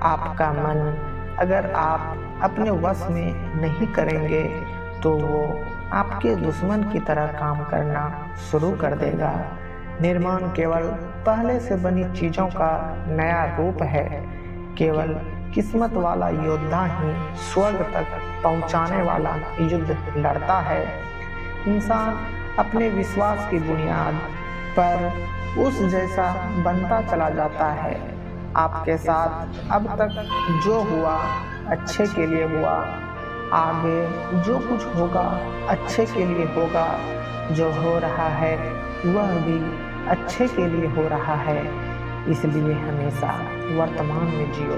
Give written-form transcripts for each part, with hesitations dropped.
आपका मन अगर आप अपने वश में नहीं करेंगे तो वो आपके दुश्मन की तरह काम करना शुरू कर देगा। निर्माण केवल पहले से बनी चीजों का नया रूप है। केवल किस्मत वाला योद्धा ही स्वर्ग तक पहुंचाने वाला युद्ध लड़ता है। इंसान अपने विश्वास की बुनियाद पर उस जैसा बनता चला जाता है। आपके साथ अब तक जो हुआ अच्छे के लिए हुआ, आगे जो कुछ होगा अच्छे के लिए होगा। जो हो रहा है वह भी अच्छे के लिए हो रहा है। इसलिए हमेशा वर्तमान में जियो,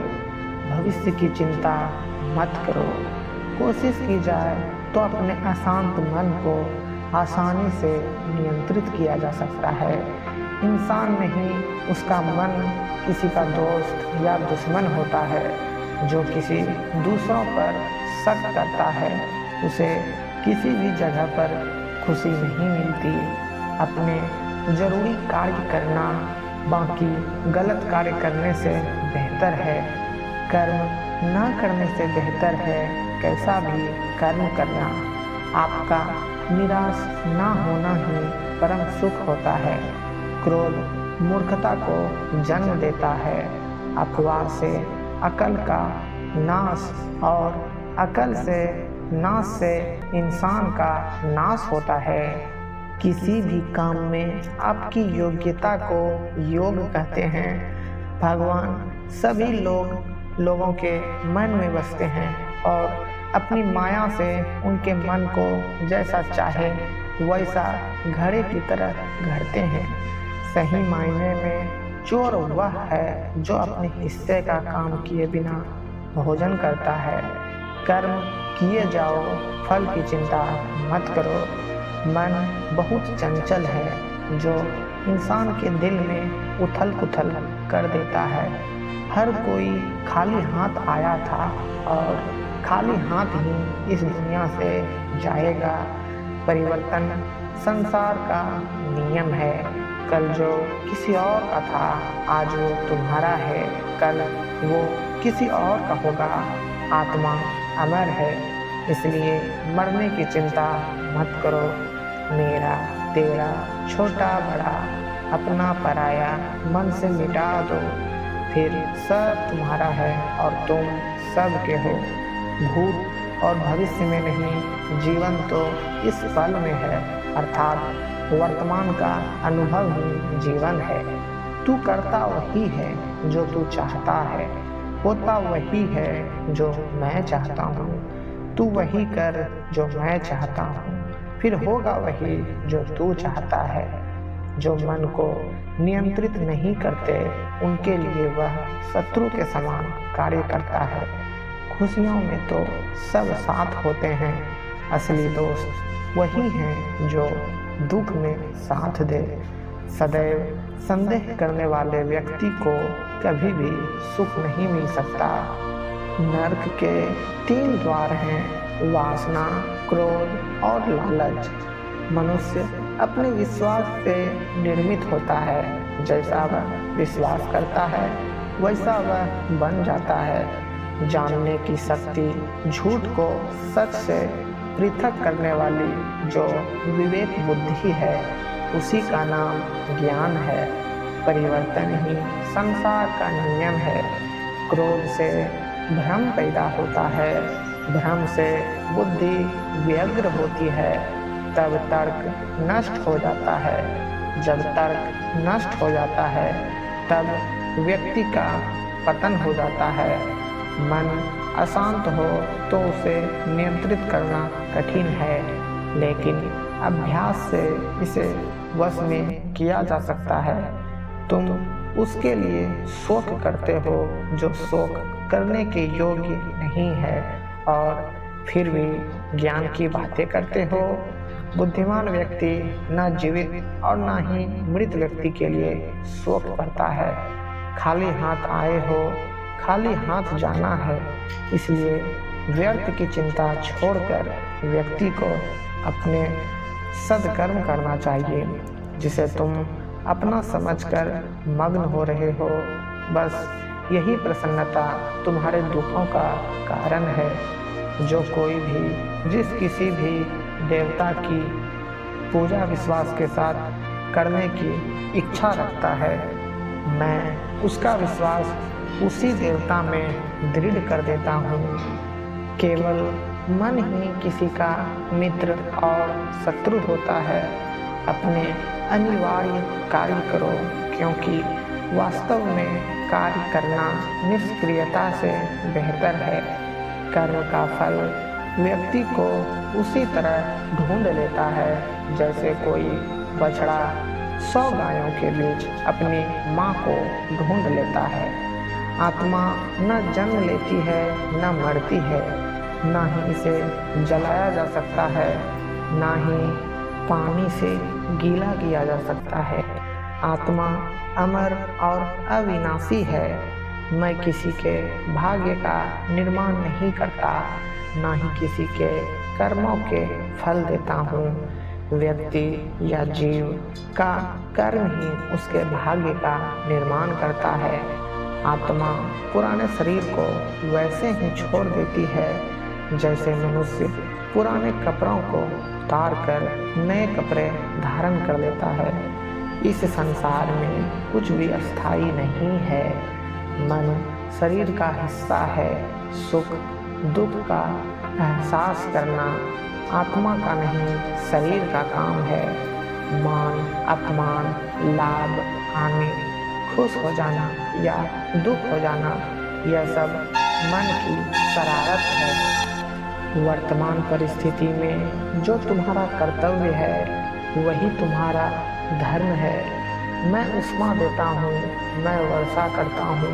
भविष्य की चिंता मत करो। कोशिश की जाए तो अपने अशांत मन को आसानी से नियंत्रित किया जा सकता है। इंसान नहीं, उसका मन किसी का दोस्त या दुश्मन होता है। जो किसी दूसरों पर शक करता है उसे किसी भी जगह पर खुशी नहीं मिलती। अपने जरूरी कार्य करना बाकी गलत कार्य करने से बेहतर है। कर्म न करने से बेहतर है कैसा भी कर्म करना। आपका निराश ना होना ही परम सुख होता है। क्रोध मूर्खता को जन्म देता है। अफवाह से अकल का नाश और अकल से नाश से इंसान का नाश होता है। किसी भी काम में आपकी योग्यता को योग कहते हैं। भगवान सभी लोगों के मन में बसते हैं और अपनी माया से उनके मन को जैसा चाहे वैसा घड़े की तरह गढ़ते हैं। सही मायने में चोर वह है जो अपने हिस्से का काम किए बिना भोजन करता है। कर्म किए जाओ, फल की चिंता मत करो। मन बहुत चंचल है जो इंसान के दिल में उथल पुथल कर देता है। हर कोई खाली हाथ आया था और खाली हाथ ही इस दुनिया से जाएगा। परिवर्तन संसार का नियम है। कल जो किसी और का था आज वो तुम्हारा है, कल वो किसी और का होगा। आत्मा अमर है, इसलिए मरने की चिंता मत करो। मेरा तेरा छोटा बड़ा अपना पराया मन से मिटा दो, फिर सब तुम्हारा है और तुम सब के हो। भूत और भविष्य में नहीं, जीवन तो इस पल में है, अर्थात वर्तमान का अनुभव ही जीवन है। तू करता वही है जो तू चाहता है, होता वही है जो मैं चाहता हूँ। तू वही कर जो मैं चाहता हूँ, फिर होगा वही जो तू चाहता है। जो मन को नियंत्रित नहीं करते उनके लिए वह शत्रु के समान कार्य करता है। खुशियों में तो सब साथ होते हैं, असली दोस्त वही हैं जो दुख में साथ दे। सदैव संदेह करने वाले व्यक्ति को कभी भी सुख नहीं मिल सकता। नरक के 3 द्वार हैं, वासना, क्रोध और लालच। मनुष्य अपने विश्वास से निर्मित होता है। जैसा वह विश्वास करता है वैसा वह बन जाता है। जानने की शक्ति झूठ को सच से पृथक करने वाली जो विवेक बुद्धि है उसी का नाम ज्ञान है। परिवर्तन ही संसार का नियम है। क्रोध से भ्रम पैदा होता है, भ्रम से बुद्धि व्यग्र होती है, तब तर्क नष्ट हो जाता है। जब तर्क नष्ट हो जाता है तब व्यक्ति का पतन हो जाता है। मन अशांत हो तो उसे नियंत्रित करना कठिन है, लेकिन अभ्यास से इसे वश में किया जा सकता है। तुम उसके लिए शोक करते हो जो शोक करने के योग्य नहीं है और फिर भी ज्ञान की बातें करते हो। बुद्धिमान व्यक्ति न जीवित और न ही मृत व्यक्ति के लिए शोक करता है। खाली हाथ आए हो, खाली हाथ जाना है, इसलिए व्यर्थ की चिंता छोड़कर व्यक्ति को अपने सद्कर्म करना चाहिए। जिसे तुम अपना समझकर मग्न हो रहे हो, बस यही प्रसन्नता तुम्हारे दुखों का कारण है। जो कोई भी जिस किसी भी देवता की पूजा विश्वास के साथ करने की इच्छा रखता है, मैं उसका विश्वास उसी देवता में दृढ़ कर देता हूँ। केवल मन ही किसी का मित्र और शत्रु होता है। अपने अनिवार्य कार्य करो, क्योंकि वास्तव में कार्य करना निष्क्रियता से बेहतर है। कर्म का फल व्यक्ति को उसी तरह ढूंढ लेता है जैसे कोई बछड़ा 100 गायों के बीच अपनी माँ को ढूंढ लेता है। आत्मा न जन्म लेती है न मरती है, न ही इसे जलाया जा सकता है, न ही पानी से गीला किया जा सकता है। आत्मा अमर और अविनाशी है। मैं किसी के भाग्य का निर्माण नहीं करता, न ही किसी के कर्मों के फल देता हूँ। व्यक्ति या जीव का कर्म ही उसके भाग्य का निर्माण करता है। आत्मा पुराने शरीर को वैसे ही छोड़ देती है जैसे मनुष्य पुराने कपड़ों को उतार कर नए कपड़े धारण कर लेता है। इस संसार में कुछ भी अस्थायी नहीं है। मन शरीर का हिस्सा है। सुख दुख का एहसास करना आत्मा का नहीं, शरीर का काम है। मान अपमान, लाभ हानि, खुश हो जाना या दुख हो जाना, यह सब मन की शरारत है। वर्तमान परिस्थिति में जो तुम्हारा कर्तव्य है वही तुम्हारा धर्म है। मैं उष्मा देता हूँ, मैं वर्षा करता हूँ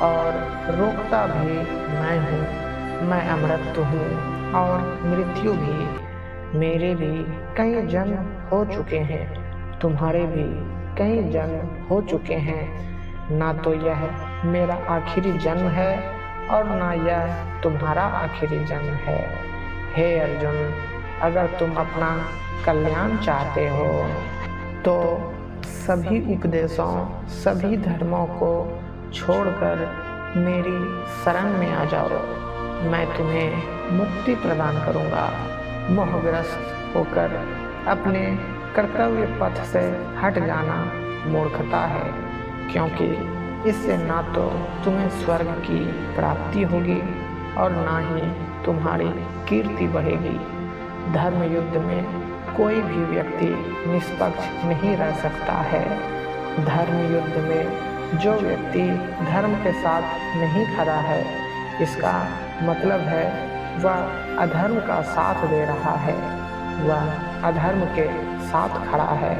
और रोकता भी मैं हूँ। मैं अमृत हूँ और मृत्यु भी। मेरे भी कई जन्म हो चुके हैं, तुम्हारे भी कई जन्म हो चुके हैं। ना तो यह मेरा आखिरी जन्म है और ना यह तुम्हारा आखिरी जन्म है। हे अर्जुन, अगर तुम अपना कल्याण चाहते हो तो सभी उपदेशों, सभी धर्मों को छोड़कर मेरी शरण में आ जाओ। मैं तुम्हें मुक्ति प्रदान करूँगा। मोहग्रस्त होकर अपने कर्तव्य पथ से हट जाना मूर्खता है, क्योंकि इससे ना तो तुम्हें स्वर्ग की प्राप्ति होगी और ना ही तुम्हारी कीर्ति बढ़ेगी। धर्म युद्ध में कोई भी व्यक्ति निष्पक्ष नहीं रह सकता है। धर्म युद्ध में जो व्यक्ति धर्म के साथ नहीं खड़ा है, इसका मतलब है वह अधर्म का साथ दे रहा है, वह अधर्म के साथ खड़ा है।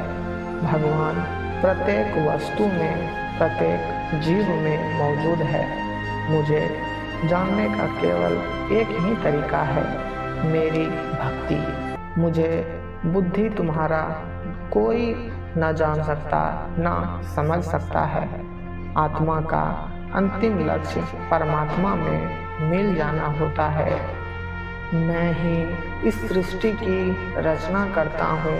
भगवान प्रत्येक वस्तु में, प्रत्येक जीव में मौजूद है। मुझे जानने का केवल एक ही तरीका है, मेरी भक्ति। मुझे बुद्धि तुम्हारा कोई न जान सकता, न समझ सकता है। आत्मा का अंतिम लक्ष्य परमात्मा में मिल जाना होता है। मैं ही इस सृष्टि की रचना करता हूँ,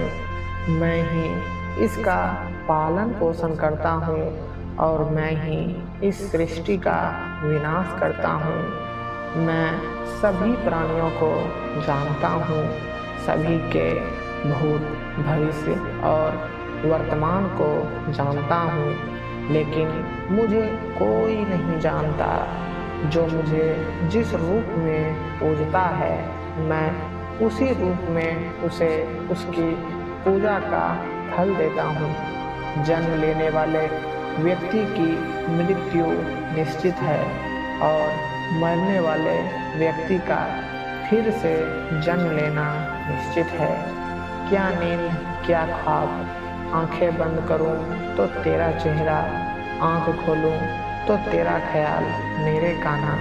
मैं ही इसका पालन पोषण करता हूँ और मैं ही इस सृष्टि का विनाश करता हूँ। मैं सभी प्राणियों को जानता हूँ, सभी के भूत, भविष्य और वर्तमान को जानता हूँ, लेकिन मुझे कोई नहीं जानता। जो मुझे जिस रूप में पूजता है, मैं उसी रूप में उसे उसकी पूजा का फल देता हूँ। जन्म लेने वाले व्यक्ति की मृत्यु निश्चित है और मरने वाले व्यक्ति का फिर से जन्म लेना निश्चित है। क्या नींद, क्या ख्वाब। आंखें बंद करूं तो तेरा चेहरा, आंख खोलूं तो तेरा ख्याल मेरे कान्हा।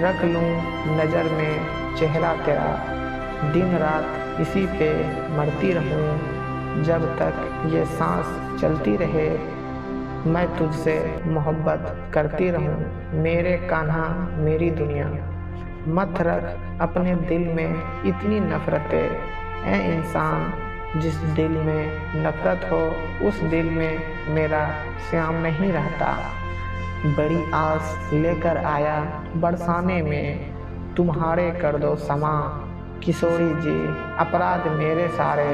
रख लूं नज़र में चेहरा तेरा, दिन रात इसी पे मरती रहूं। जब तक ये सांस चलती रहे मैं तुझसे मोहब्बत करती रहूं। मेरे कान्हा, मेरी दुनिया। मत रख अपने दिल में इतनी नफरतें। ऐ इंसान, जिस दिल में नफरत हो उस दिल में मेरा श्याम नहीं रहता। बड़ी आस लेकर आया बरसाने में, तुम्हारे कर दो समा किशोरी जी, अपराध मेरे सारे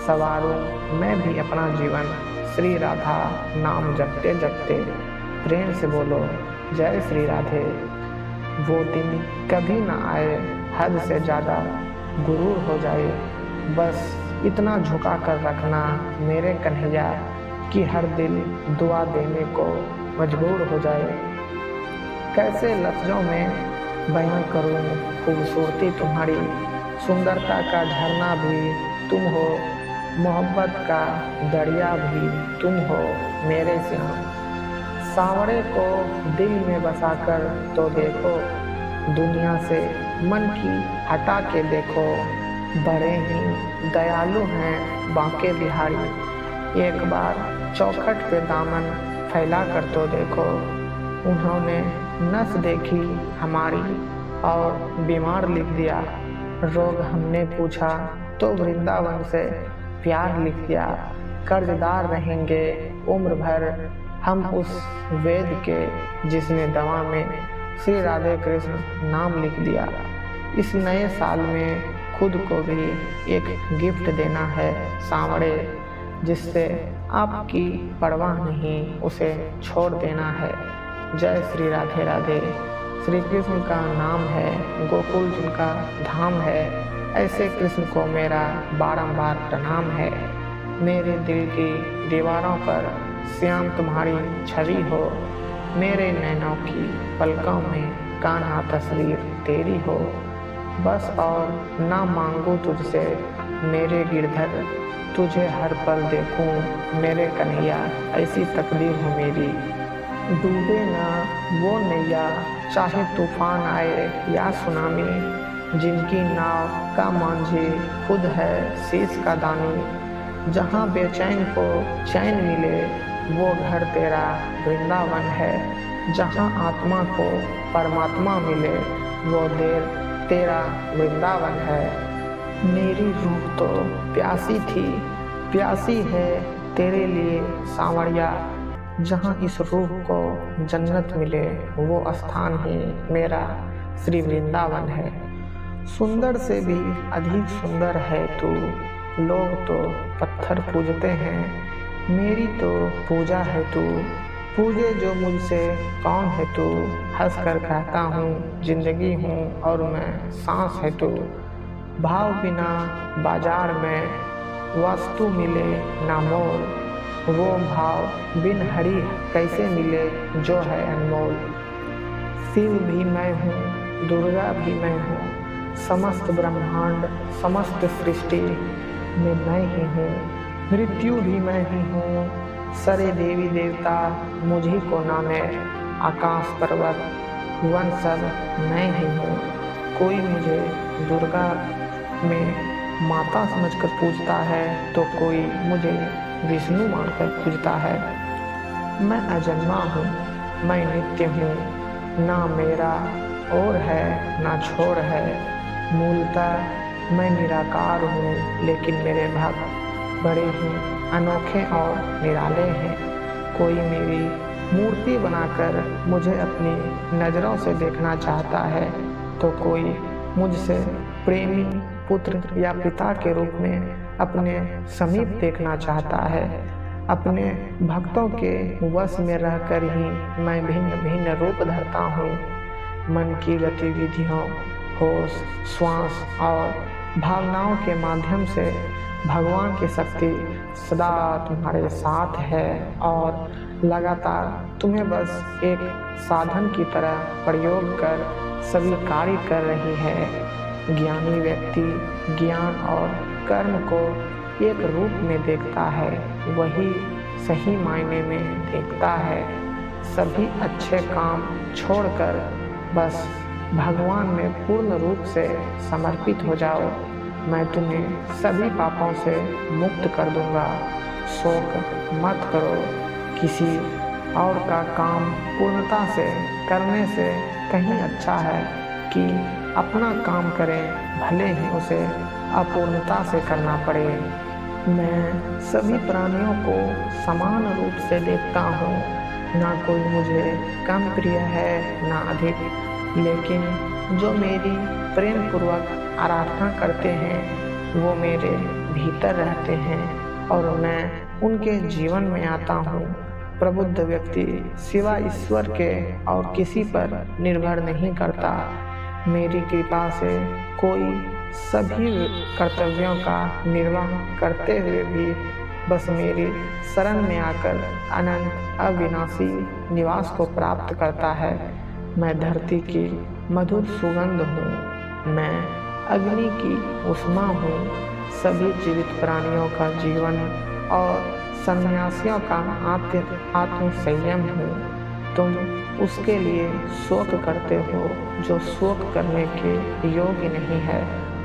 सवारूं मैं भी अपना जीवन। श्री राधा नाम जपते जपते प्रेम से बोलो जय श्री राधे। वो दिन कभी ना आए हद से ज़्यादा गुरूर हो जाए, बस इतना झुका कर रखना मेरे कन्हैया कि हर दिल दुआ देने को मजबूर हो जाए। कैसे लफ्ज़ों में बयां करूं खूबसूरती तुम्हारी, सुंदरता का झरना भी तुम हो, मोहब्बत का दरिया भी तुम हो मेरे श्याम। सांवरे को दिल में बसाकर तो देखो, दुनिया से मन की हटा के देखो, बड़े ही दयालु हैं बांके बिहारी। एक बार चौखट पे दामन फैला कर तो देखो, उन्होंने नस देखी हमारी और बीमार लिख दिया। रोग हमने पूछा तो वृंदावन से प्यार लिख दिया। कर्जदार रहेंगे उम्र भर हम उस वेद के जिसने दवा में श्री राधे कृष्ण नाम लिख दिया। इस नए साल में खुद को भी एक गिफ्ट देना है सांवरे, जिससे आपकी परवाह नहीं उसे छोड़ देना है। जय श्री राधे राधे। श्री कृष्ण का नाम है, गोकुल जिनका धाम है, ऐसे कृष्ण को मेरा बारंबार प्रणाम है। मेरे दिल की दीवारों पर श्याम तुम्हारी छवि हो, मेरे नैनों की पलकों में कान्हा तस्वीर तेरी हो। बस और ना मांगू तुझसे मेरे गिरधर, तुझे हर पल देखूं मेरे कन्हैया, ऐसी तकदीर हो मेरी। डूबे ना वो नैया चाहे तूफान आए या सुनामी, जिनकी नाव का मांझी खुद है शीश का दानी। जहाँ बेचैन को चैन मिले वो घर तेरा वृंदावन है, जहाँ आत्मा को परमात्मा मिले वो देर तेरा वृंदावन है। मेरी रूह तो प्यासी थी, प्यासी है तेरे लिए सांवरिया, जहाँ इस रूह को जन्नत मिले वो स्थान ही मेरा श्री वृंदावन है। सुंदर से भी अधिक सुंदर है तू, लोग तो पत्थर पूजते हैं, मेरी तो पूजा है तू। पूजे जो मुझसे कौन है तू, हंस कर कहता हूँ जिंदगी हूँ और मैं सांस है तू। भाव बिना बाजार में वस्तु मिले ना मोल, वो भाव बिन हरि कैसे मिले जो है अनमोल। शिव भी मैं हूँ, दुर्गा भी मैं हूँ, समस्त ब्रह्मांड समस्त सृष्टि में मैं ही हूँ। मृत्यु भी मैं ही हूँ, सारे देवी देवता मुझी को नामे, आकाश पर्वत वन सब मैं ही हूँ। कोई मुझे दुर्गा में माता समझकर पूजता है तो कोई मुझे विष्णु मानकर पूजता है। मैं अजन्मा हूँ, मैं नित्य हूँ, ना मेरा और है ना छोड़ है। मूलतः मैं निराकार हूँ, लेकिन मेरे भक्त बड़े ही अनोखे और निराले हैं। कोई मेरी मूर्ति बनाकर मुझे अपनी नज़रों से देखना चाहता है तो कोई मुझसे प्रेमी पुत्र या पिता के रूप में अपने समीप देखना चाहता है। अपने भक्तों के वश में रहकर ही मैं भिन्न भिन्न रूप धरता हूँ। मन की गतिविधियों, होश, श्वास और भावनाओं के माध्यम से भगवान की शक्ति सदा तुम्हारे साथ है और लगातार तुम्हें बस एक साधन की तरह प्रयोग कर सभी कार्य कर रही है। ज्ञानी व्यक्ति ज्ञान और कर्म को एक रूप में देखता है, वही सही मायने में देखता है। सभी अच्छे काम छोड़कर बस भगवान में पूर्ण रूप से समर्पित हो जाओ। मैं तुम्हें सभी पापों से मुक्त कर दूंगा। शोक मत करो, किसी और का काम पूर्णता से करने से कहीं अच्छा है कि अपना काम करें, भले ही उसे अपूर्णता से करना पड़े। मैं सभी प्राणियों को समान रूप से देखता हूँ, ना कोई मुझे कम प्रिय है ना अधिक, लेकिन जो मेरी प्रेम पूर्वक आराधना करते हैं वो मेरे भीतर रहते हैं और मैं उनके जीवन में आता हूँ। प्रबुद्ध व्यक्ति सिवा ईश्वर के और किसी पर निर्भर नहीं करता। मेरी कृपा से कोई सभी कर्तव्यों का निर्वाह करते हुए भी बस मेरी शरण में आकर अनंत अविनाशी निवास को प्राप्त करता है। मैं धरती की मधुर सुगंध हूँ, मैं अग्नि की उष्मा हूँ, सभी जीवित प्राणियों का जीवन और सन्यासियों का आत्म संयम हूँ। तुम उसके लिए शोक करते हो जो शोक करने के योग्य नहीं है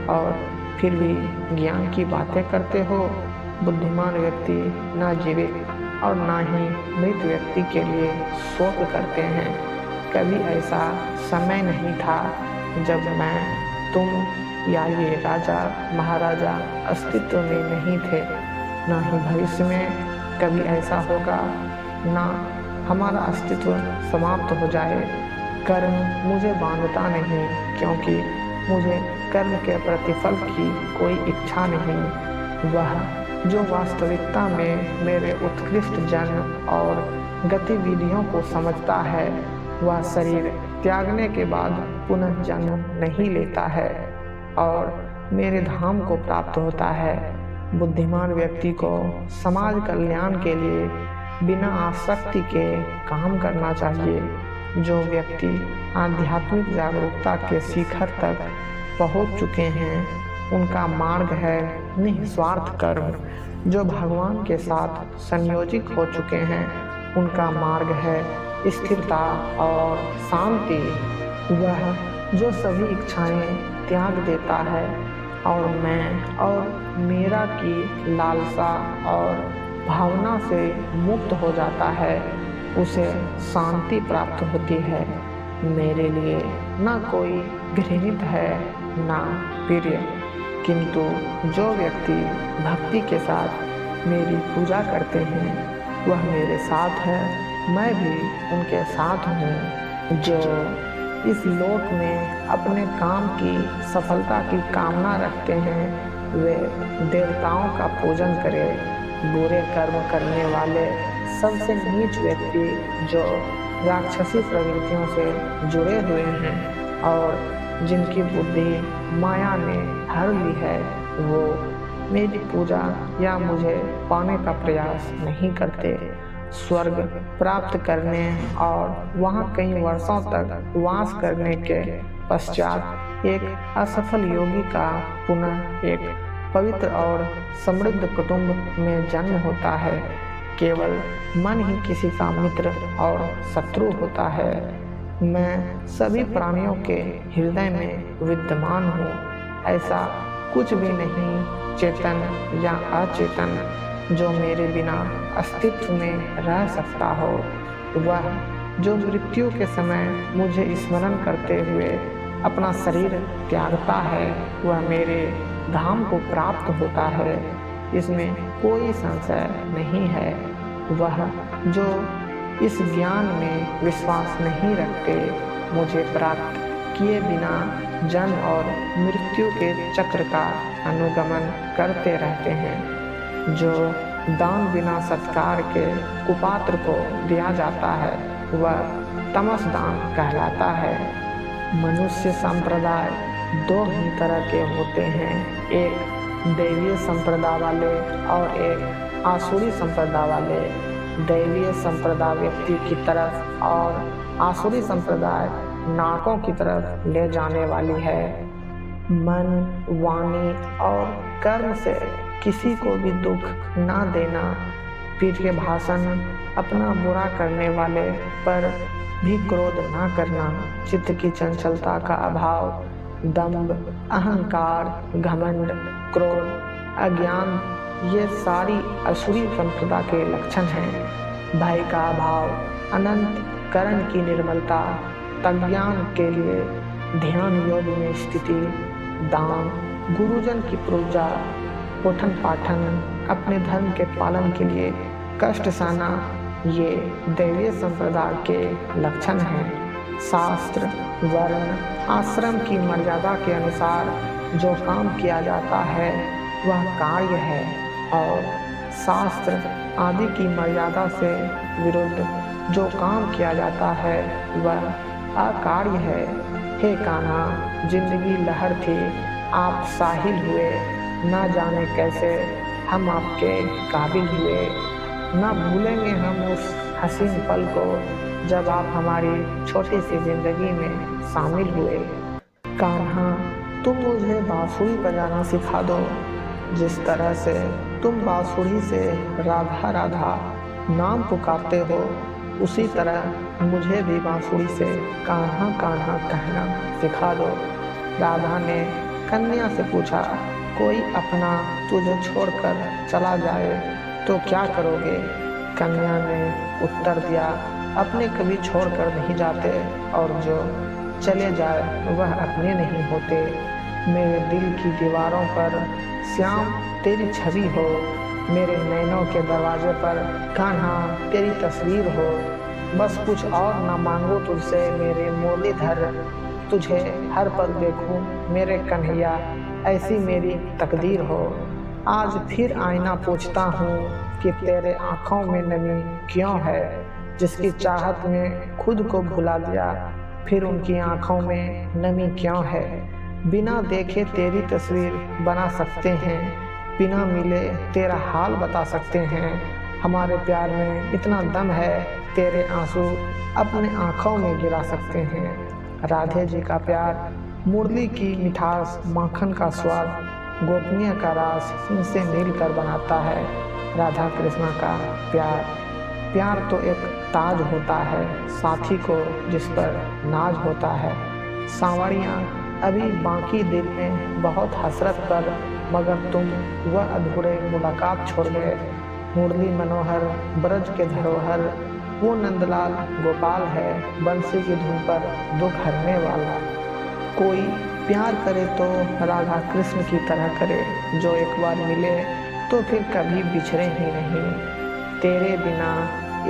और फिर भी ज्ञान की बातें करते हो। बुद्धिमान व्यक्ति ना जीवित और ना ही मृत व्यक्ति के लिए शोक करते हैं। कभी ऐसा समय नहीं था जब मैं, तुम या ये राजा महाराजा अस्तित्व में नहीं थे, ना ही भविष्य में कभी ऐसा होगा, ना हमारा अस्तित्व समाप्त हो जाए। कर्म मुझे बांधता नहीं, क्योंकि मुझे कर्म के प्रतिफल की कोई इच्छा नहीं। वह जो वास्तविकता में मेरे उत्कृष्ट जन्म और गतिविधियों को समझता है, वह शरीर त्यागने के बाद पुनः जन्म नहीं लेता है और मेरे धाम को प्राप्त होता है। बुद्धिमान व्यक्ति को समाज कल्याण के लिए बिना आसक्ति के काम करना चाहिए। जो व्यक्ति आध्यात्मिक जागरूकता के शिखर तक पहुंच चुके हैं, उनका मार्ग है निस्वार्थ कर्म। जो भगवान के साथ संयोजित हो चुके हैं, उनका मार्ग है स्थिरता और शांति। वह जो सभी इच्छाएं त्याग देता है और मैं और मेरा की लालसा और भावना से मुक्त हो जाता है, उसे शांति प्राप्त होती है। मेरे लिए ना कोई घृणित है ना प्रिय, किंतु जो व्यक्ति भक्ति के साथ मेरी पूजा करते हैं वह मेरे साथ है, मैं भी उनके साथ हूँ। जो इस लोक में अपने काम की सफलता की कामना रखते हैं, वे देवताओं का पूजन करें। बुरे कर्म करने वाले सबसे नीच व्यक्ति जो राक्षसी प्रवृत्तियों से जुड़े हुए हैं और जिनकी बुद्धि माया ने हर ली है, वो मेरी पूजा या मुझे पाने का प्रयास नहीं करते। स्वर्ग प्राप्त करने और वहाँ कई वर्षों तक वास करने के पश्चात एक असफल योगी का पुनः एक पवित्र और समृद्ध कुटुंब में जन्म होता है। केवल मन ही किसी का मित्र और शत्रु होता है। मैं सभी प्राणियों के हृदय में विद्यमान हूँ। ऐसा कुछ भी नहीं, चेतन या अचेतन, जो मेरे बिना अस्तित्व में रह सकता हो। वह जो मृत्यु के समय मुझे स्मरण करते हुए अपना शरीर त्यागता है, वह मेरे धाम को प्राप्त होता है, इसमें कोई संशय नहीं है। वह जो इस ज्ञान में विश्वास नहीं रखते, मुझे प्राप्त किए बिना जन्म और मृत्यु के चक्र का अनुगमन करते रहते हैं। जो दान बिना सत्कार के कुपात्र को दिया जाता है, वह तमस दान कहलाता है। मनुष्य संप्रदाय दो ही तरह के होते हैं, एक दैवीय संप्रदाय वाले और एक आसुरी संप्रदाय वाले। दैवीय संप्रदाय व्यक्ति की तरफ और आसुरी संप्रदाय नाकों की तरफ ले जाने वाली है। मन, वाणी और कर्म से किसी को भी दुख ना देना, प्रिय भाषण, अपना बुरा करने वाले पर भी क्रोध ना करना, चित्त की चंचलता का अभाव, दंभ, अहंकार, घमंड, क्रोध, अज्ञान, ये सारी असुरी संप्रदा के लक्षण हैं। भय का अभाव, अनंत करण की निर्मलता, तज्ञान के लिए ध्यान योग में स्थिति, दान, गुरुजन की पूजा, पठन पाठन, अपने धर्म के पालन के लिए कष्ट सहना, ये दैवीय संप्रदाय के लक्षण हैं। शास्त्र, वर्ण, आश्रम की मर्यादा के अनुसार जो काम किया जाता है वह कार्य है और शास्त्र आदि की मर्यादा से विरुद्ध जो काम किया जाता है वह अकार्य है। हे कान्हा, जिंदगी लहर थी, आप साहिल हुए, ना जाने कैसे हम आपके काबिल हुए। ना भूलेंगे हम उस हसीन पल को जब आप हमारी छोटी सी जिंदगी में शामिल हुए। कान्हा, तुम मुझे बांसुरी बजाना सिखा दो। जिस तरह से तुम बांसुरी से राधा राधा नाम पुकारते हो, उसी तरह मुझे भी बांसुरी से कान्हा कान्हा कहना सिखा दो। राधा ने कन्या से पूछा, कोई अपना तुझे छोड़कर चला जाए तो क्या करोगे? कन्या ने उत्तर दिया, अपने कभी छोड़कर नहीं जाते और जो चले जाए वह अपने नहीं होते। मेरे दिल की दीवारों पर श्याम तेरी छवि हो, मेरे नैनों के दरवाजे पर कान्हा तेरी तस्वीर हो। बस कुछ और न मांगो तुझसे मेरे मुरलीधर, तुझे हर पल देखूं मेरे कन्हैया, ऐसी मेरी तकदीर हो। आज फिर आईना पूछता हूँ कि तेरे आँखों में नमी क्यों है? जिसकी चाहत में खुद को भुला दिया, फिर उनकी आँखों में नमी क्यों है? बिना देखे तेरी तस्वीर बना सकते हैं, बिना मिले तेरा हाल बता सकते हैं। हमारे प्यार में इतना दम है, तेरे आंसू अपने आँखों में गिरा सकते हैं। राधे जी का प्यार मुरली की मिठास, माखन का स्वाद, गोपनीय का रास इनसे मिलकर बनाता है राधा कृष्णा का प्यार। प्यार तो एक ताज होता है साथी को जिस पर नाज होता है। सांवरियाँ अभी बाकी दिल में बहुत हसरत कर, मगर तुम वह अधूरे मुलाकात छोड़ गए। मुरली मनोहर ब्रज के धरोहर, वो नंदलाल गोपाल है, बंसी की धुन पर दुख हरने वाला। कोई प्यार करे तो राधा कृष्ण की तरह करे, जो एक बार मिले तो फिर कभी बिछड़े ही नहीं। तेरे बिना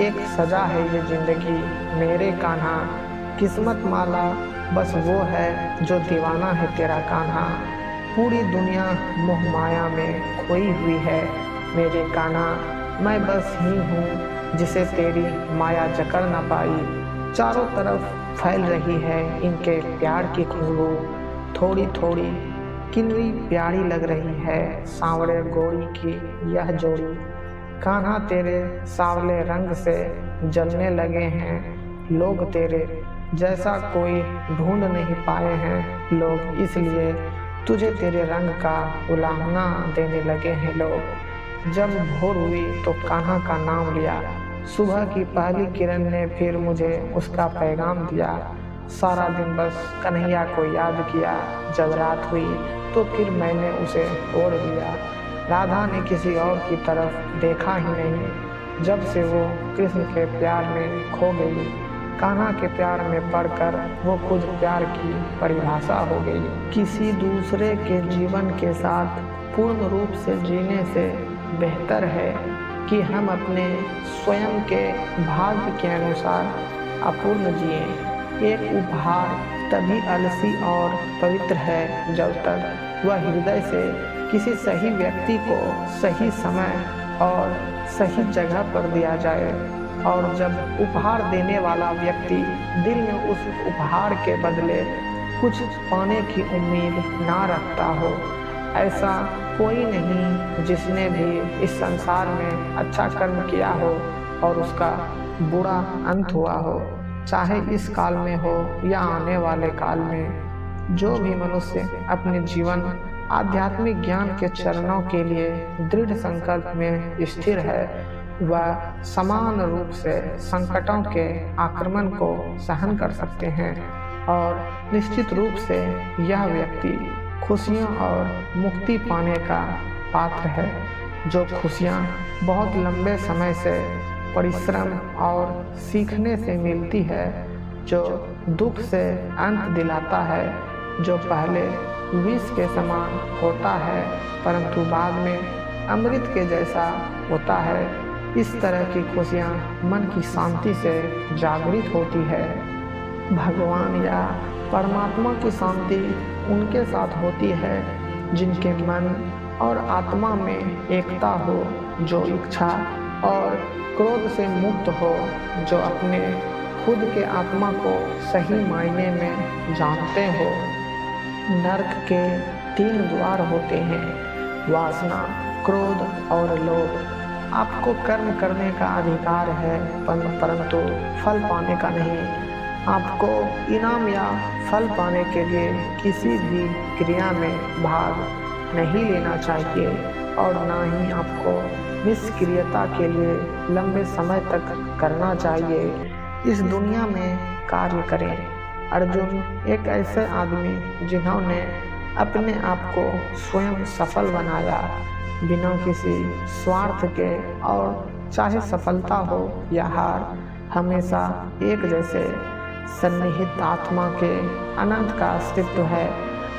एक सजा है ये जिंदगी मेरे कान्हा, किस्मत माला बस वो है जो दीवाना है तेरा कान्हा। पूरी दुनिया मोह माया में खोई हुई है मेरे कान्हा, मैं बस ही हूँ जिसे तेरी माया जकड़ ना पाई। चारों तरफ फैल रही है इनके प्यार की खुशबू, थोड़ी थोड़ी किनरी प्यारी लग रही है सांवरे गोरी की यह जोड़ी। कान्हा तेरे सांवले रंग से जलने लगे हैं लोग, तेरे जैसा कोई ढूंढ नहीं पाए हैं लोग, इसलिए तुझे तेरे रंग का उलाहना देने लगे हैं लोग। जब भोर हुई तो कान्हा का नाम लिया, सुबह की पहली किरण ने फिर मुझे उसका पैगाम दिया। सारा दिन बस कन्हैया को याद किया, जब रात हुई तो फिर मैंने उसे ओढ़ लिया। राधा ने किसी और की तरफ देखा ही नहीं जब से वो कृष्ण के प्यार में खो गई। कान्हा के प्यार में पड़कर वो खुद प्यार की परिभाषा हो गई। किसी दूसरे के जीवन के साथ पूर्ण रूप से जीने से बेहतर है कि हम अपने स्वयं के भाग्य के अनुसार अपूर्ण जिएं। एक उपहार तभी अलसी और पवित्र है जब तक वह हृदय से किसी सही व्यक्ति को सही समय और सही जगह पर दिया जाए, और जब उपहार देने वाला व्यक्ति दिल में उस उपहार के बदले कुछ पाने की उम्मीद ना रखता हो। ऐसा कोई नहीं जिसने भी इस संसार में अच्छा कर्म किया हो और उसका बुरा अंत हुआ हो, चाहे इस काल में हो या आने वाले काल में। जो भी मनुष्य अपने जीवन आध्यात्मिक ज्ञान के चरणों के लिए दृढ़ संकल्प में स्थिर है, वह समान रूप से संकटों के आक्रमण को सहन कर सकते हैं, और निश्चित रूप से यह व्यक्ति खुशियाँ और मुक्ति पाने का पात्र है। जो खुशियाँ बहुत लंबे समय से परिश्रम और सीखने से मिलती है, जो दुख से अंत दिलाता है, जो पहले विष के समान होता है परंतु बाद में अमृत के जैसा होता है, इस तरह की खुशियाँ मन की शांति से जागृत होती है। भगवान या परमात्मा की शांति उनके साथ होती है जिनके मन और आत्मा में एकता हो, जो इच्छा और क्रोध से मुक्त हो, जो अपने खुद के आत्मा को सही मायने में जानते हो। नरक के 3 द्वार होते हैं, वासना, क्रोध और लोभ। आपको कर्म करने का अधिकार है परंतु फल पाने का नहीं। आपको इनाम या फल पाने के लिए किसी भी क्रिया में भाग नहीं लेना चाहिए और ना ही आपको निष्क्रियता के लिए लंबे समय तक करना चाहिए। इस दुनिया में कार्य करें। अर्जुन एक ऐसे आदमी जिन्होंने अपने आप को स्वयं सफल बनाया, बिना किसी स्वार्थ के, और चाहे सफलता हो या हार हमेशा एक जैसे। सन्निहित आत्मा के अनंत का अस्तित्व है,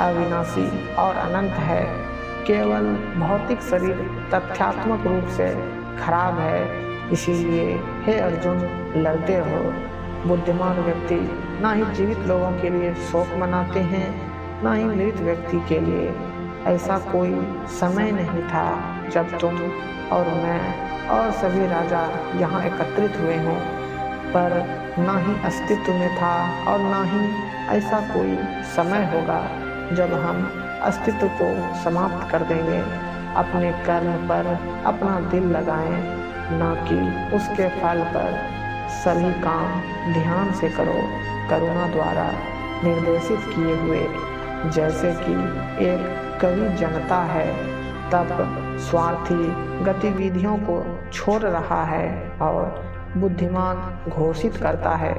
अविनाशी और अनंत है। केवल भौतिक शरीर तथ्यात्मक रूप से खराब है। इसीलिए हे अर्जुन, लड़ते रहो। बुद्धिमान व्यक्ति ना ही जीवित लोगों के लिए शोक मनाते हैं, ना ही मृत व्यक्ति के लिए। ऐसा कोई समय नहीं था जब तुम और मैं और सभी राजा यहाँ एकत्रित हुए हों, पर ना ही अस्तित्व में था और ना ही ऐसा कोई समय होगा जब हम अस्तित्व को समाप्त कर देंगे। अपने कर्म पर अपना दिल लगाएं, ना कि उसके फल पर। सभी काम ध्यान से करो, करुणा द्वारा निर्देशित किए हुए। जैसे कि एक कवि जनता है तब स्वार्थी गतिविधियों को छोड़ रहा है और बुद्धिमान घोषित करता है।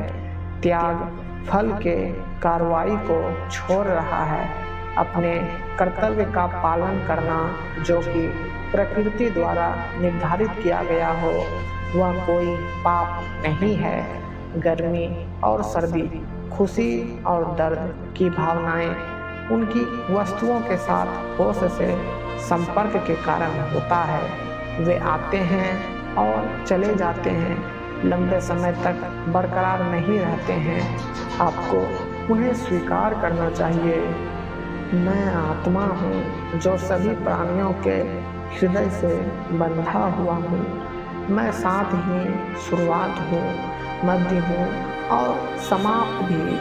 त्याग फल के कार्रवाई को छोड़ रहा है। अपने कर्तव्य का पालन करना, जो कि प्रकृति द्वारा निर्धारित किया गया हो, वह कोई पाप नहीं है। गर्मी और सर्दी, खुशी और दर्द की भावनाएं उनकी वस्तुओं के साथ होश से संपर्क के कारण होता है। वे आते हैं और चले जाते हैं, लंबे समय तक बरकरार नहीं रहते हैं। आपको उन्हें स्वीकार करना चाहिए। मैं आत्मा हूँ जो सभी प्राणियों के हृदय से बंधा हुआ हूँ। मैं साथ ही शुरुआत हूँ, मध्य हूँ और समाप्त भी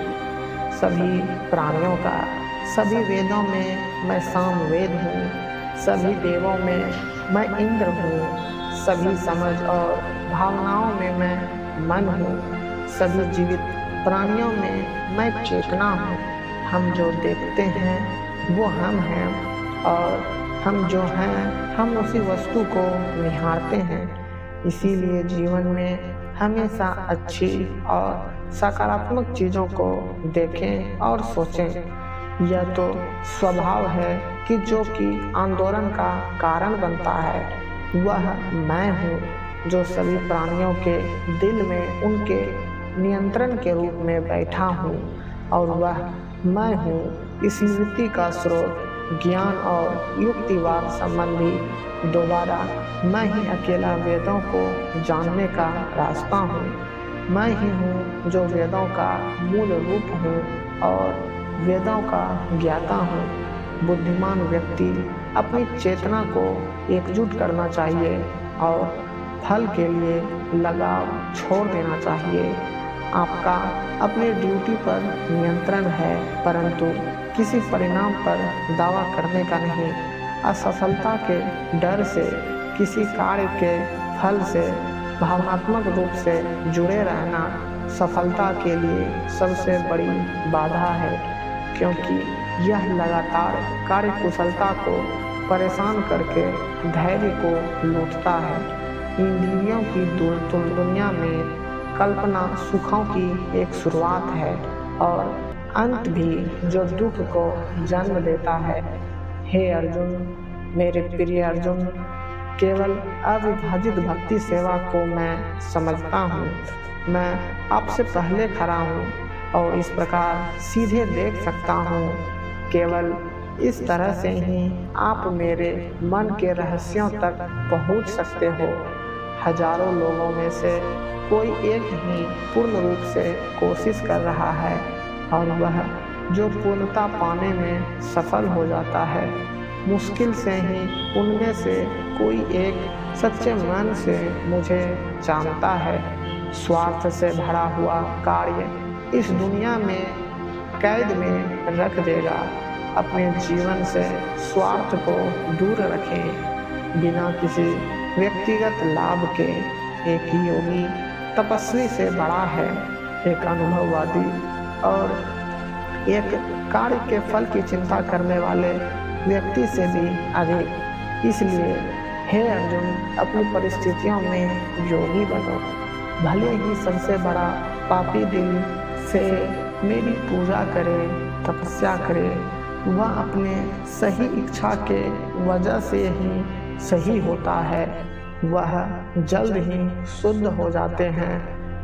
सभी प्राणियों का। सभी वेदों में मैं सामवेद हूँ, सभी देवों में मैं इंद्र हूँ, सभी समझ और भावनाओं में मैं मन हूँ, सभी जीवित प्राणियों में मैं चेतना हूँ। हम जो देखते हैं वो हम हैं और हम जो हैं हम उसी वस्तु को निहारते हैं। इसीलिए जीवन में हमेशा अच्छी और सकारात्मक चीज़ों को देखें और सोचें। यह तो स्वभाव है कि जो कि आंदोलन का कारण बनता है। वह मैं हूँ जो सभी प्राणियों के दिल में उनके नियंत्रण के रूप में बैठा हूँ, और वह मैं हूँ स्मृति का स्रोत, ज्ञान और युक्तिवाद संबंधी। दोबारा मैं ही अकेला वेदों को जानने का रास्ता हूँ। मैं ही हूँ जो वेदों का मूल रूप हूँ और वेदों का ज्ञाता हूँ। बुद्धिमान व्यक्ति अपनी चेतना को एकजुट करना चाहिए और फल के लिए लगाव छोड़ देना चाहिए। आपका अपने ड्यूटी पर नियंत्रण है, परंतु किसी परिणाम पर दावा करने का नहीं। असफलता के डर से, किसी कार्य के फल से भावनात्मक रूप से जुड़े रहना सफलता के लिए सबसे बड़ी बाधा है, क्योंकि यह लगातार कार्यकुशलता को परेशान करके धैर्य को लूटता है। इंद्रियों की दुनिया में कल्पना सुखों की एक शुरुआत है और अंत भी जो दुख को जन्म देता है। हे अर्जुन, मेरे प्रिय अर्जुन, केवल अविभाजित भक्ति सेवा को मैं समझता हूँ। मैं आपसे पहले खड़ा हूँ और इस प्रकार सीधे देख सकता हूँ। केवल इस तरह से ही आप मेरे मन के रहस्यों तक पहुँच सकते हो। हजारों लोगों में से कोई एक ही पूर्ण रूप से कोशिश कर रहा है, और वह जो पूर्णता पाने में सफल हो जाता है, मुश्किल से ही उनमें से कोई एक सच्चे मन से मुझे जानता है। स्वार्थ से भरा हुआ कार्य इस दुनिया में कैद में रख देगा। अपने जीवन से स्वार्थ को दूर रखें। बिना किसी व्यक्तिगत लाभ के एक योगी तपस्वी से बड़ा है, एक अनुभववादी और एक कार्य के फल की चिंता करने वाले व्यक्ति से भी अधिक। इसलिए हे अर्जुन, अपनी परिस्थितियों में योगी बनो। भले ही सबसे बड़ा पापी दिल से मेरी पूजा करे, तपस्या करे, वह अपने सही इच्छा के वजह से ही सही होता है। वह जल्द ही शुद्ध हो जाते हैं,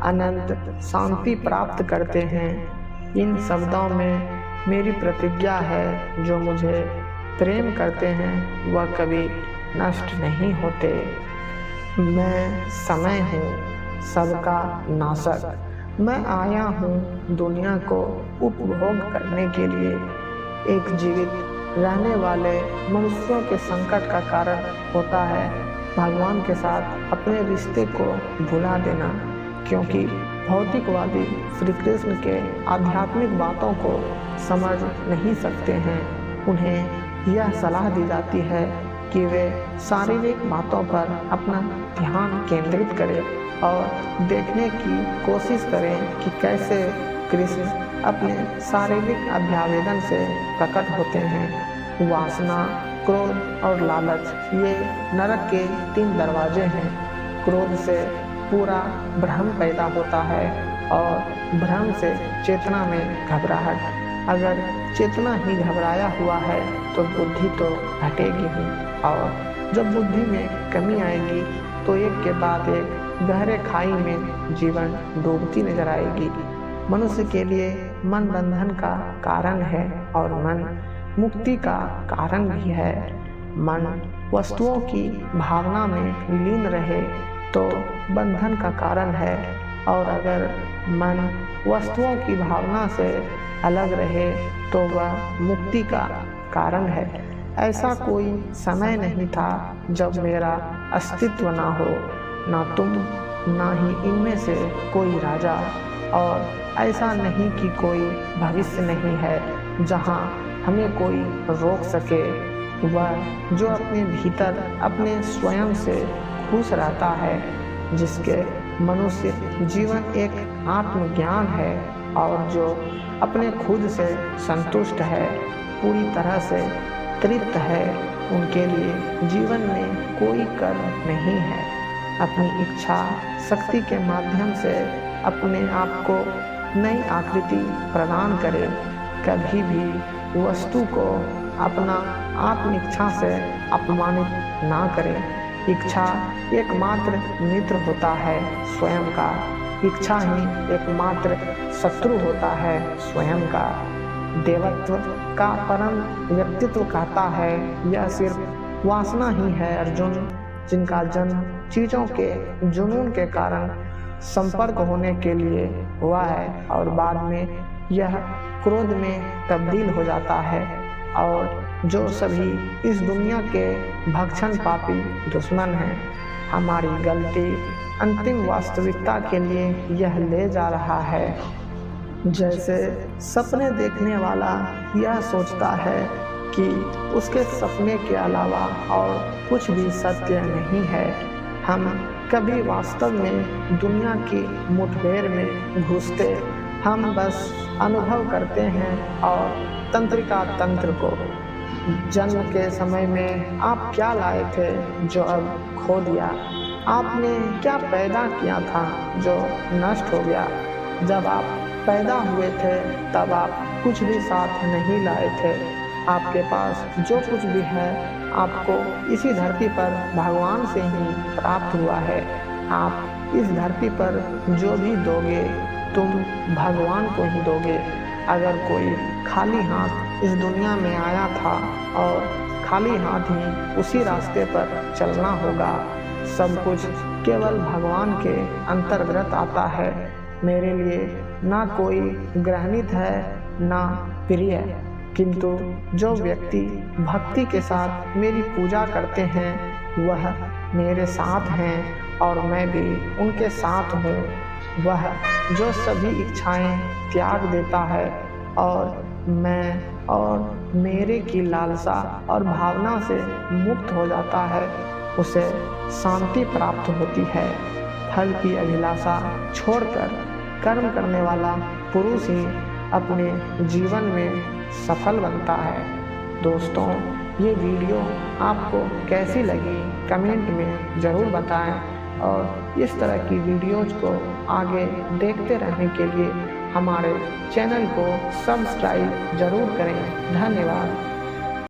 अनंत शांति प्राप्त करते हैं। इन शब्दों में मेरी प्रतिज्ञा है, जो मुझे प्रेम करते हैं वह कभी नष्ट नहीं होते। मैं समय हूँ, सबका नाशक। मैं आया हूँ दुनिया को उपभोग करने के लिए। एक जीवित रहने वाले मनुष्यों के संकट का कारण होता है भगवान के साथ अपने रिश्ते को भुला देना, क्योंकि भौतिकवादी श्री कृष्ण के आध्यात्मिक बातों को समझ नहीं सकते हैं। उन्हें यह सलाह दी जाती है कि वे शारीरिक बातों पर अपना ध्यान केंद्रित करें और देखने की कोशिश करें कि कैसे कृष्ण अपने शारीरिक अभ्यावेदन से प्रकट होते हैं। वासना, क्रोध और लालच ये नरक के 3 दरवाजे हैं। क्रोध से पूरा भ्रम पैदा होता है और भ्रम से चेतना में घबराहट। अगर चेतना ही घबराया हुआ है तो बुद्धि तो घटेगी ही, और जब बुद्धि में कमी आएगी तो एक के बाद एक गहरे खाई में जीवन डूबती नजर आएगी। मनुष्य के लिए मन बंधन का कारण है और मन मुक्ति का कारण भी है। मन वस्तुओं की भावना में लीन रहे तो बंधन का कारण है, और अगर मन वस्तुओं की भावना से अलग रहे तो वह मुक्ति का कारण है। ऐसा कोई समय नहीं था जब मेरा अस्तित्व ना हो, ना तुम ना ही इनमें से कोई राजा, और ऐसा नहीं कि कोई भविष्य नहीं है जहाँ हमें कोई रोक सके। वह जो अपने भीतर अपने स्वयं से खुश रहता है, जिसके मनुष्य जीवन एक आत्मज्ञान है, और जो अपने खुद से संतुष्ट है, पूरी तरह से तृप्त है, उनके लिए जीवन में कोई कर्म नहीं है। अपनी इच्छा शक्ति के माध्यम से अपने आप को नई आकृति प्रदान करे। कभी भी वस्तु को अपना आत्म इच्छा से अपमानित ना करें। इच्छा एकमात्र मित्र होता है स्वयं का। इच्छा ही एकमात्र शत्रु होता है स्वयं का। देवत्व का परम व्यक्तित्व कहता है, यह सिर्फ वासना ही है अर्जुन, जिनका जन्म चीजों के जुनून के कारण संपर्क होने के लिए हुआ है, और बाद में यह क्रोध में तब्दील हो जाता है। और जो सभी इस दुनिया के भक्षण पापी दुश्मन हैं, हमारी गलती अंतिम वास्तविकता के लिए यह ले जा रहा है। जैसे सपने देखने वाला यह सोचता है कि उसके सपने के अलावा और कुछ भी सत्य नहीं है। हम कभी वास्तव में दुनिया की मुठभेड़ में घुसते, हम बस अनुभव करते हैं और तंत्रिका तंत्र को। जन्म के समय में आप क्या लाए थे जो अब खो दिया? आपने क्या पैदा किया था जो नष्ट हो गया? जब आप पैदा हुए थे तब आप कुछ भी साथ नहीं लाए थे। आपके पास जो कुछ भी है आपको इसी धरती पर भगवान से ही प्राप्त हुआ है। आप इस धरती पर जो भी दोगे तुम भगवान को ही दोगे। अगर कोई खाली हाथ इस दुनिया में आया था और खाली हाथ ही उसी रास्ते पर चलना होगा। सब कुछ केवल भगवान के अंतर्गत आता है। मेरे लिए ना कोई ग्रहणित है ना प्रिय, किंतु जो व्यक्ति भक्ति के साथ मेरी पूजा करते हैं वह मेरे साथ हैं और मैं भी उनके साथ हूँ। वह जो सभी इच्छाएं त्याग देता है और मैं और मेरे की लालसा और भावना से मुक्त हो जाता है, उसे शांति प्राप्त होती है। फल की अभिलाषा छोड़कर कर्म करने वाला पुरुष ही अपने जीवन में सफल बनता है। दोस्तों, ये वीडियो आपको कैसी लगी कमेंट में ज़रूर बताएं और इस तरह की वीडियोज़ को आगे देखते रहने के लिए हमारे चैनल को सब्सक्राइब ज़रूर करें। धन्यवाद।